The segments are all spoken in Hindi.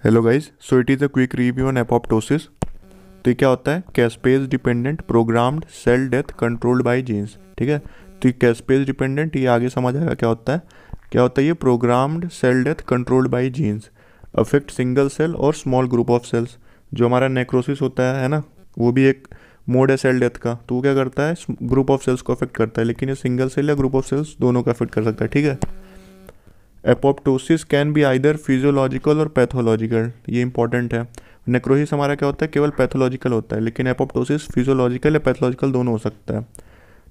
Hello guys, so it is a quick review on apoptosis. तो ये क्या होता है? Caspase dependent programmed cell death controlled by genes. ठीक है, तो ये कैस्पेज डिपेंडेंट, ये आगे समझ आएगा क्या होता है। क्या होता है ये? Programmed cell death controlled by genes affect single cell और स्मॉल ग्रुप ऑफ सेल्स। जो हमारा नेक्रोसिस होता है ना, वो भी एक मोड है सेल डेथ का। तो वो क्या करता है? ग्रुप ऑफ सेल्स को अफेक्ट करता है, लेकिन ये सिंगल सेल या ग्रुप ऑफ सेल्स दोनों को अफेक्ट कर सकता है। ठीक है, apoptosis can be either physiological और पैथोलॉजिकल, ये इंपॉर्टेंट है। नेक्रोसिस हमारा क्या होता है? केवल पैथोलॉजिकल होता है, लेकिन एपोप्टोसिस फिजियोलॉजिकल या पैथोलॉजिकल दोनों हो सकता है।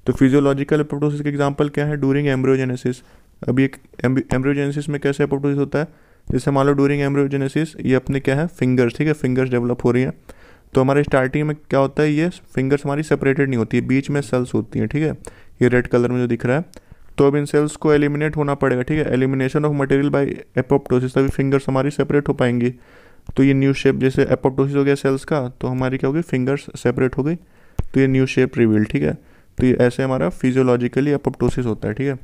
तो फिजियोलॉजिकल एपोप्टोसिस के एग्जांपल क्या है? During embryogenesis. अभी एक एम्ब्रियोजेनेसिस में कैसे एपोप्टोसिस होता है? जैसे मान लो ड्यूरिंग एम्ब्रियोजेनेसिस ये अपने क्या है, फिंगर्स, ठीक है, फिंगर्स डेवलप हो रही हैं। तो हमारे स्टार्टिंग में क्या होता है, ये फिंगर्स हमारी सेपरेटेड नहीं होती है, बीच में सेल्स होती हैं। ठीक है, ये रेड कलर में जो दिख रहा है। तो अब इन सेल्स को एलिमिनेट होना पड़ेगा। ठीक है, elimination of material by apoptosis, तभी फिंगर्स हमारी सेपरेट हो पाएंगी। तो ये न्यू शेप, जैसे एपोप्टोसिस हो गया सेल्स का, तो हमारी क्या होगी, फिंगर्स सेपरेट हो गई, तो ये न्यू शेप रिवील। ठीक है, तो ये ऐसे हमारा फिजियोलॉजिकली एपोप्टोसिस होता है। ठीक है,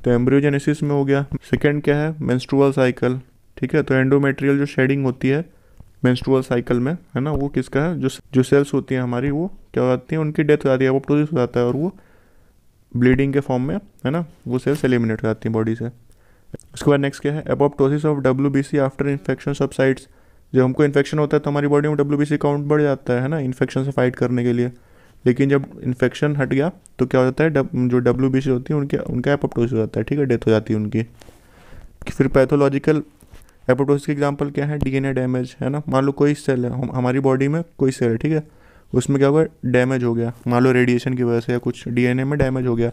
तो एम्ब्रियोजेनेसिस में हो गया। सेकेंड क्या है? Menstrual cycle. ठीक है, तो एंडोमेट्रियल जो शेडिंग होती है मेंस्ट्रुअल साइकिल में, है ना, वो किसका है? जो सेल्स होती हैं हमारी, वो क्या हो जाती हैं, उनकी डेथ हो जाती है, एपोप्टोसिस हो जाता है, और वो ब्लीडिंग के फॉर्म में, है ना, वो सेल्स एलिमिनेट हो जाती हैं बॉडी से। उसके बाद नेक्स्ट क्या है? Apoptosis of WBC after infection subsides. जब हमको इन्फेक्शन होता है तो हमारी बॉडी में WBC काउंट बढ़ जाता है ना, इन्फेक्शन से फाइट करने के लिए। लेकिन जब इन्फेक्शन हट गया तो क्या हो जाता है, जो WBC होती है उनके उनका एपोप्टोसिस हो जाता है। ठीक है, डेथ हो जाती है उनकी। फिर पैथोलॉजिकल एपोप्टोसिस के एग्जांपल क्या है? DNA डैमेज, है ना। मान लो कोई सेल है, हमारी बॉडी में कोई सेल है, ठीक है, उसमें क्या होगा, डैमेज हो गया, मान लो रेडिएशन की वजह से या कुछ DNA में डैमेज हो गया,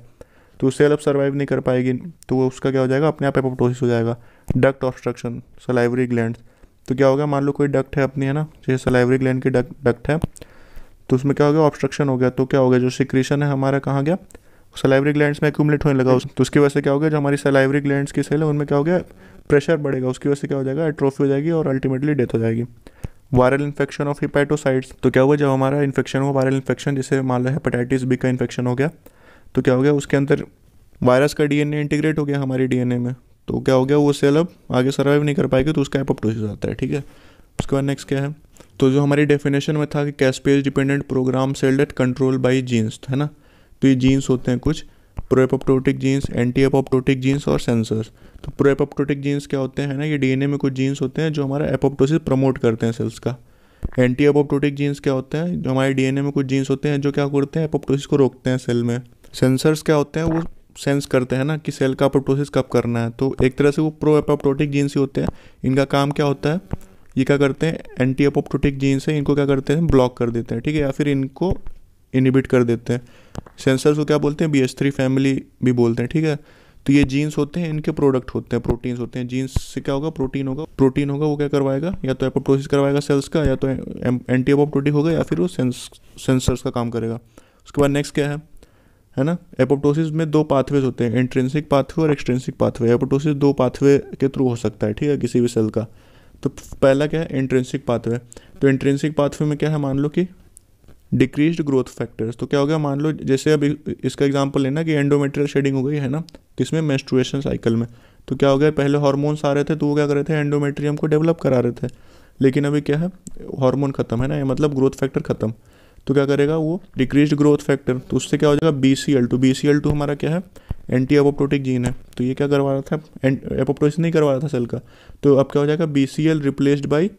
तो सेल अब सर्वाइव नहीं कर पाएगी, तो वो उसका क्या हो जाएगा, अपने आप एपोप्टोसिस हो जाएगा। डक्ट ऑब्स्ट्रक्शन, सलाइवरी ग्लैंड, तो क्या होगा, मान लो कोई डक्ट है अपनी, है ना, जैसे सलाइवरी ग्लैंड की डक्ट है, तो उसमें क्या हो गया, ऑब्स्ट्रक्शन हो गया, तो क्या हो गया, जो सिक्रीशन है हमारा कहाँ गया, सलाइवरी ग्लैंड्स में एक्यूमुलेट होने लगा, तो उसकी वजह से क्या हो गया, जो हमारी सलाइवरी ग्लैंड्स की सेल है उनमें क्या हो गया, प्रेशर बढ़ेगा, उसकी वजह से क्या हो जाएगा, एट्रोफी हो जाएगी और अल्टीमेटली डेथ हो जाएगी। वायरल इन्फेक्शन ऑफ हिपैटोसाइट्स, तो क्या हुआ, जब हमारा इन्फेक्शन हुआ, वायरल इन्फेक्शन, जैसे मान लो हेपेटाइटिस बी का इन्फेक्शन हो गया, तो क्या हो गया, उसके अंदर वायरस का DNA इंटीग्रेट हो गया हमारी DNA में, तो क्या हो गया, वो सेल अब आगे सर्वाइव नहीं कर पाएगी, तो उसका एपोप्टोसिस आता है। ठीक है, उसके बाद नेक्स्ट क्या है? तो जो हमारी डेफिनेशन में था कि caspase dependent program cell death control by genes, है ना, तो ये जीन्स होते हैं कुछ pro apoptotic genes, anti apoptotic genes और सेंसर्स। तो प्रो एपोप्टोटिक जीन्स क्या होते हैं ना, ये DNA में कुछ जीन्स होते हैं जो हमारा एपोप्टोसिस प्रमोट करते हैं सेल्स का। एंटी एपोप्टोटिक जीन्स क्या होते हैं? जो हमारे DNA में कुछ जीन्स होते हैं जो क्या करते हैं, एपोप्टोसिस को रोकते हैं सेल में। सेंसर्स क्या होते हैं? वो सेंस करते हैं ना कि सेल का एपोप्टोसिस कब करना है, तो एक तरह से वो प्रो एपोप्टोटिक जीन्स ही होते हैं। इनका काम क्या होता है, ये क्या करते हैं, एंटी एपोप्टोटिक जीन्स है, इनको क्या करते हैं, ब्लॉक कर देते हैं। ठीक है, या फिर इनको इनिबिट कर देते हैं। सेंसर्स को क्या बोलते हैं, BH3 फैमिली भी बोलते हैं। ठीक है, तो ये जीन्स होते हैं, इनके प्रोडक्ट होते हैं, प्रोटीन्स होते हैं। जीन्स से क्या होगा, प्रोटीन होगा, प्रोटीन होगा, वो क्या करवाएगा, या तो एपोप्टोसिस करवाएगा सेल्स का, या तो एंटी एपोप्टोटिक होगा, या फिर वो सेंसर्स का काम करेगा। उसके बाद नेक्स्ट क्या है ना, एपोप्टोसिस में दो पाथवेज होते हैं, इंट्रिंसिक पाथवे और एक्सट्रिंसिक पाथवे। एपोप्टोसिस दो पाथवे के थ्रू हो सकता है, ठीक है, किसी भी सेल का। तो पहला क्या है, इंट्रिंसिक पाथवे। तो इंट्रिंसिक पाथवे में क्या है, मान लो कि डिक्रीज्ड ग्रोथ फैक्टर्स, तो क्या हो गया, मान लो जैसे अभी इसका एग्जांपल लेना कि एंडोमेट्रियल शेडिंग हो गई है ना, किसमें, मेंस्ट्रुएशन साइकिल में। तो क्या हो गया, पहले हार्मोन्स आ रहे थे, तो वो क्या कर रहे थे, एंडोमेट्रियम को डेवलप करा रहे थे, लेकिन अभी क्या है, हार्मोन खत्म है ना, ये मतलब ग्रोथ फैक्टर खत्म, तो क्या करेगा वो, डिक्रीज्ड ग्रोथ फैक्टर, तो उससे क्या हो जाएगा, BCL2 हमारा क्या है, एंटी एपोप्टोटिक जीन है, तो ये क्या करवा रहा था, एपोप्टोसिस नहीं करवा रहा था सेल का, तो अब क्या हो जाएगा, BCL replaced by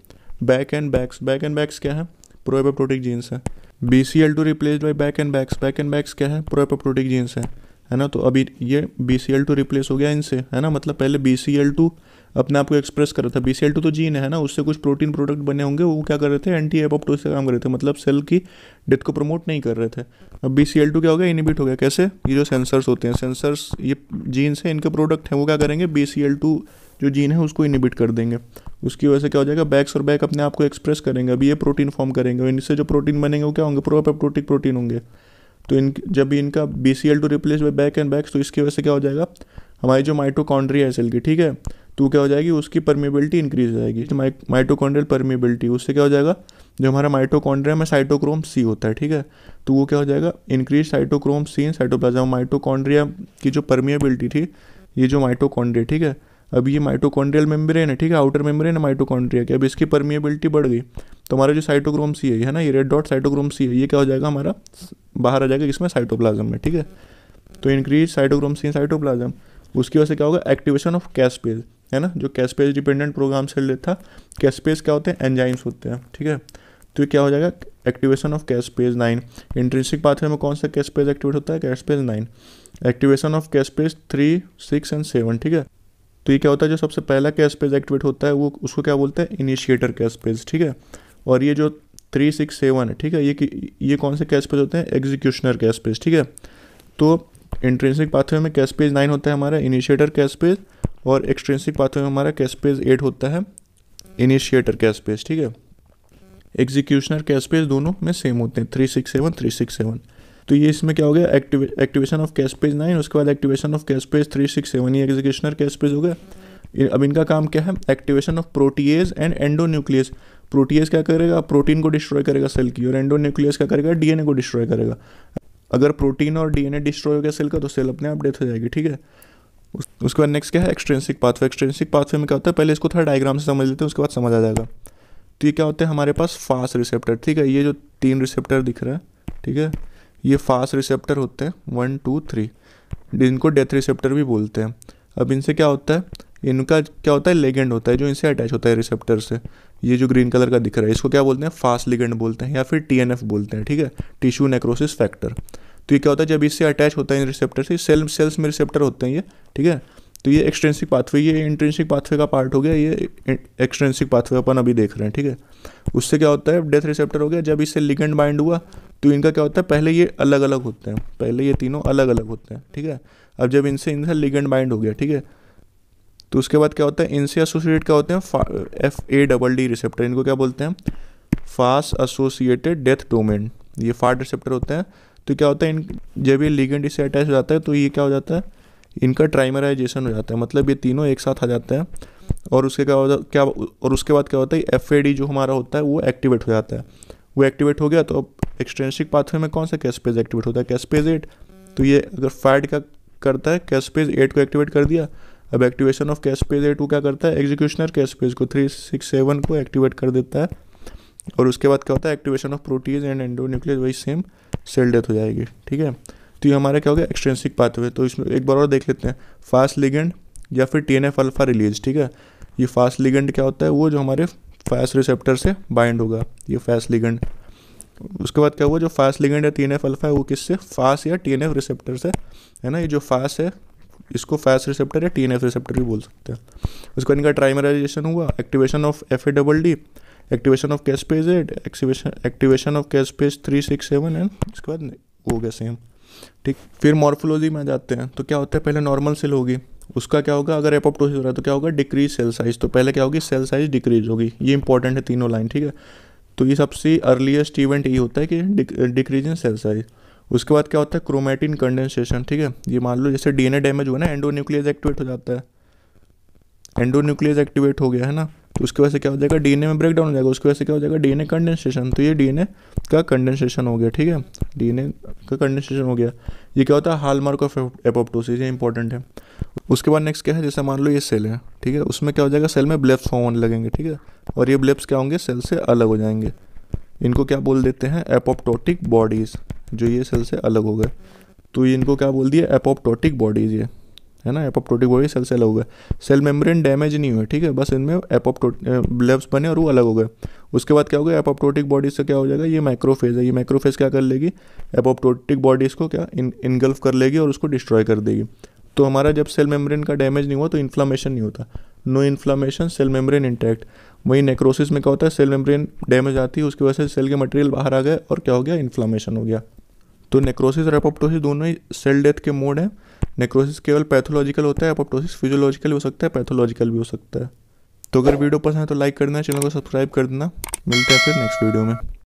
Bak and Bax क्या है, प्रो एपोप्टोटिक जीन्स है। BCL2 replaced by Bak and Bax क्या है, प्रो एपोप्टोटिक जीन्स है ना। तो अभी ये BCL2 रिप्लेस हो गया इनसे, है ना, मतलब पहले BCL2 अपने आप को एक्सप्रेस कर रहा था, BCL2 तो जीन है ना, उससे कुछ प्रोटीन प्रोडक्ट बने होंगे, वो क्या कर रहे थे, एंटी एपोप्टोसिस का काम कर रहे थे, मतलब सेल की डेथ को प्रमोट नहीं कर रहे थे। अब BCL2 क्या हो गया, इनिबिट हो गया, कैसे, ये जो सेंसर्स होते हैं, सेंसर्स ये जीन्स है, इनके प्रोडक्ट हैं, वो क्या करेंगे, BCL2 जो जीन है उसको इनिबिट कर देंगे। उसकी वजह से क्या हो जाएगा, बैक्स और बैक अपने आप को एक्सप्रेस करेंगे, अभी ये प्रोटीन फॉर्म करेंगे, इनसे जो प्रोटीन बनेंगे वो क्या होंगे, प्रो एपोप्टोटिक प्रोटीन होंगे। तो जब इनका BCL2 replace by Bak and Bax, तो इसकी वजह से क्या हो जाएगा, हमारी जो माइटोकॉन्ड्रिया है सेल की, ठीक है, तो क्या हो जाएगी, उसकी परमेबिलिटी इंक्रीज हो जाएगी, माइटोकॉन्ड्रियल परमेबिलिटी, उससे क्या हो जाएगा, जो हमारा माइटोकॉन्ड्रिया में साइटोक्रोम C होता है, ठीक है, तो वो क्या हो जाएगा, increase cytochrome C in cytoplasm. Mitochondria की जो परमेबिलिटी थी, ये जो माइटोकॉन्ड्रिया, ठीक है, अब ये माइटोकॉन्ड्रियल मेम्ब्रेन है, ठीक है, आउटर मेम्ब्रेन है माइटोकॉन्ड्रिया की। अब इसकी परमिएबिलिटी बढ़ गई तो हमारा जो साइटोक्रोम सी है ना, ये रेड डॉट साइटोक्रोम सी है, ये क्या हो जाएगा हमारा बाहर आ जाएगा किसमें, साइटोप्लाज्म में, ठीक है। तो increase cytochrome C in cytoplasm, उसकी वजह से क्या होगा, एक्टिवेशन ऑफ कैस्पेज, है ना, जो कैस्पेज डिपेंडेंट प्रोग्राम सेल था। कैस्पेज क्या होते हैं, एंजाइम्स होते हैं, ठीक है। तो ये क्या हो जाएगा, activation of caspase 9। Intrinsic pathway में कौन सा कैस्पेज एक्टिवेट होता है, caspase 9। Activation of caspase 3, 6 and 7, ठीक है। तो ये क्या होता है, जो सबसे पहला कैस्पेज एक्टिवेट होता है वो उसको क्या बोलते हैं, इनिशिएटर कैस्पेज, ठीक है। और ये जो 3, 6, 7 है, ठीक है, ये कौन से कैस्पेज होते हैं, एग्जीक्यूशनर कैस्पेज, ठीक है। तो इंट्रिंसिक पाथवे में कैस्पेज 9 होता है हमारा इनिशिएटर कैस्पेज, और एक्सट्रिंसिक पाथवे में हमारा कैस्पेज 8 होता है इनिशिएटर कैस्पेज, ठीक है। एग्जीक्यूशनर कैस्पेज दोनों में सेम होते हैं, 3, 6, 7, 3, 6, 7। तो ये इसमें क्या हो गया, एक्टिवेशन ऑफ कैस्पेज 9, उसके बाद एक्टिवेशन ऑफ कैस्पेज 3, 6, 7, ये एग्जीक्यूशनर कैस्पेज हो गया। अब इनका काम क्या है, activation of protease and endonuclease. Protease क्या करेगा, प्रोटीन को डिस्ट्रॉय करेगा सेल की, और एंडोन्यूक्लियस क्या करेगा, डीएनए को डिस्ट्रॉय करेगा। अगर प्रोटीन और डीएनए डिस्ट्रॉय हो गया सेल का तो सेल अपने आप डेथ हो जाएगी, ठीक है। उसके बाद नेक्स्ट क्या है, एक्सट्रिंसिक पाथवे। एक्सट्रिंसिक पाथवे में क्या होता है, पहले इसको थोड़ा डायग्राम से समझ लेते हैं, उसके बाद समझ आ जाएगा। तो ये क्या होते हैं हमारे पास, फास्ट रिसेप्टर, ठीक है। ये जो 3 रिसेप्टर दिख रहा है, ठीक है, ये फास्ट रिसेप्टर होते हैं 1, 2, 3, जिनको डेथ रिसेप्टर भी बोलते हैं। अब इनसे क्या होता है, इनका क्या होता है, लिगेंड होता है जो इनसे अटैच होता है रिसेप्टर से। ये जो ग्रीन कलर का दिख रहा है इसको क्या बोलते हैं, फास्ट लिगेंड बोलते हैं, या फिर TNF बोलते हैं, ठीक है, टिश्यू नेक्रोसिस फैक्टर। तो ये क्या होता है, जब इससे अटैच होता है इन रिसेप्टर से, सेल्स में रिसेप्टर होते हैं ये, ठीक है। तो ये एक्सट्रिंसिक पाथवे, ये इंट्रिंसिक पाथवे का पार्ट हो गया, ये एक्सट्रिंसिक पाथवे अपन अभी देख रहे हैं, ठीक है। उससे क्या होता है, डेथ रिसेप्टर हो गया, जब इससे लिगेंड बाइंड हुआ तो इनका क्या होता है, पहले ये अलग अलग होते हैं, पहले ये तीनों अलग अलग होते हैं, ठीक है। अब जब इनसे लिगेंड बाइंड हो गया, ठीक है, तो उसके बाद क्या होता है, इनसे एसोसिएटेड क्या होते हैं, FADD रिसेप्टर, इनको क्या बोलते हैं, फास्ट एसोसिएटेड डेथ डोमेन, ये फास्ट रिसेप्टर होते हैं। तो क्या होता है, जब ये लिगेंड इससे अटैच हो जाता है तो ये क्या हो जाता है, इनका ट्राइमराइजेशन हो जाता है, मतलब ये तीनों एक साथ आ जाते हैं। और उसके उसके बाद क्या होता है, FAD जो हमारा होता है वो एक्टिवेट हो जाता है। वो एक्टिवेट हो गया तो अब एक्सट्रिंसिक पाथवे में कौन सा कैस्पेज एक्टिवेट होता है, कैस्पेज 8। तो ये अगर FAD क्या करता है, कैस्पेज 8 को एक्टिवेट कर दिया। अब एक्टिवेशन ऑफ कैस्पेज 8 को क्या करता है, एग्जीक्यूशनर कैस्पेज को 3, 6, 7 को एक्टिवेट कर देता है। और उसके बाद क्या होता है, activation of proteases and endonuclease, वही सेम सेल डेथ हो जाएगी, ठीक है। तो ये हमारा क्या हो गया, एक्सट्रिंसिक पाथवे। तो इसमें एक बार और देख लेते हैं, फास्ट लिगेंड या फिर TNF अल्फा रिलीज, ठीक है। ये फास्ट लिगेंड क्या होता है, वो जो हमारे फास्ट रिसेप्टर से बाइंड होगा, ये फास्ट लिगेंड। उसके बाद क्या हुआ, जो फास्ट लिगेंड है TNF अल्फा है वो किससे, फास्ट या TNF रिसेप्टर से, है ना। ये जो फास्ट है इसको फास्ट रिसेप्टर या TNF रिसेप्टर भी बोल सकते हैं। उसके बाद इनका ट्राइमराइजेशन हुआ, activation of FADD, activation of caspase 8, activation of caspase 3, 6, 7 and इसके बाद हो गया सेम, ठीक। फिर मॉर्फोलॉजी में आ जाते हैं। तो क्या होता है, पहले नॉर्मल सेल होगी, उसका क्या होगा, अगर एपोप्टोसिस हो रहा है तो क्या होगा, डिक्रीज सेल साइज। तो पहले क्या होगी, सेल साइज डिक्रीज होगी, ये इंपॉर्टेंट है तीनों लाइन, ठीक है। तो ये सबसे अर्लीस्ट इवेंट ये होता है कि डिक्रीज इन सेल साइज। उसके बाद क्या होता है, क्रोमैटिन कंडेंसेशन, ठीक है। ये मान लो जैसे DNA डैमेज हुआ ना, एंडोन्यूक्लियस एक्टिवेट हो जाता है, एंडोन्यूक्लियस एक्टिवेट हो गया है ना, तो उसकी वजह से क्या हो जाएगा, DNA में ब्रेक डाउन हो जाएगा, उसकी वजह से क्या हो जाएगा, DNA कंडेंसेशन। तो ये DNA का कंडेंसेशन हो गया, ठीक है, DNA का कंडेंसेशन हो गया। ये क्या होता है, हॉलमार्क ऑफ एपोप्टोसिस, ये इंपॉर्टेंट है। उसके बाद नेक्स्ट क्या है, जैसे मान लो ये सेल है, ठीक है, उसमें क्या हो जाएगा, सेल में ब्लेब्स फॉर्म होने लगेंगे, ठीक है। और ये ब्लेब्स क्या होंगे, सेल से अलग हो जाएंगे, इनको क्या बोल देते हैं, एपोप्टोटिक बॉडीज़, जो ये सेल से अलग हो गए। तो ये इनको क्या बोल दिया, एपोप्टोटिक बॉडीज़, ये है ना, एपोप्टोटिक बॉडी सेल से अलग हो गए। सेल मेम्ब्रेन डैमेज नहीं हुए, ठीक है, बस इनमें ब्लेब्स बने और वो अलग हो गए। उसके बाद क्या हो गया, एपोप्टोटिक बॉडीज से क्या हो जाएगा, ये माइक्रोफेज है, ये माइक्रोफेज क्या कर लेगी, एपोप्टोटिक बॉडीज़ को क्या इनगल्फ कर लेगी और उसको डिस्ट्रॉय कर देगी। तो हमारा जब सेल मेम्ब्रेन का डैमेज नहीं हुआ तो इन्फ्लामेशन नहीं होता, no inflammation, cell membrane intact. वही नेक्रोसिस में क्या होता है, सेल मेम्ब्रेन डैमेज आती है, उसकी वजह से सेल के मटेरियल बाहर आ गए और क्या हो गया, इन्फ्लामेशन हो गया। तो नेक्रोसिस और एपोप्टोसिस दोनों ही सेल डेथ के मोड हैं। नेक्रोसिस केवल पैथोलॉजिकल होता है, एपोप्टोसिस फिजियोलॉजिकल भी हो सकता है, पैथोलॉजिकल भी हो सकता है। तो अगर वीडियो पसंद है तो लाइक कर देना, चैनल को सब्सक्राइब कर देना। मिलते हैं फिर नेक्स्ट वीडियो में।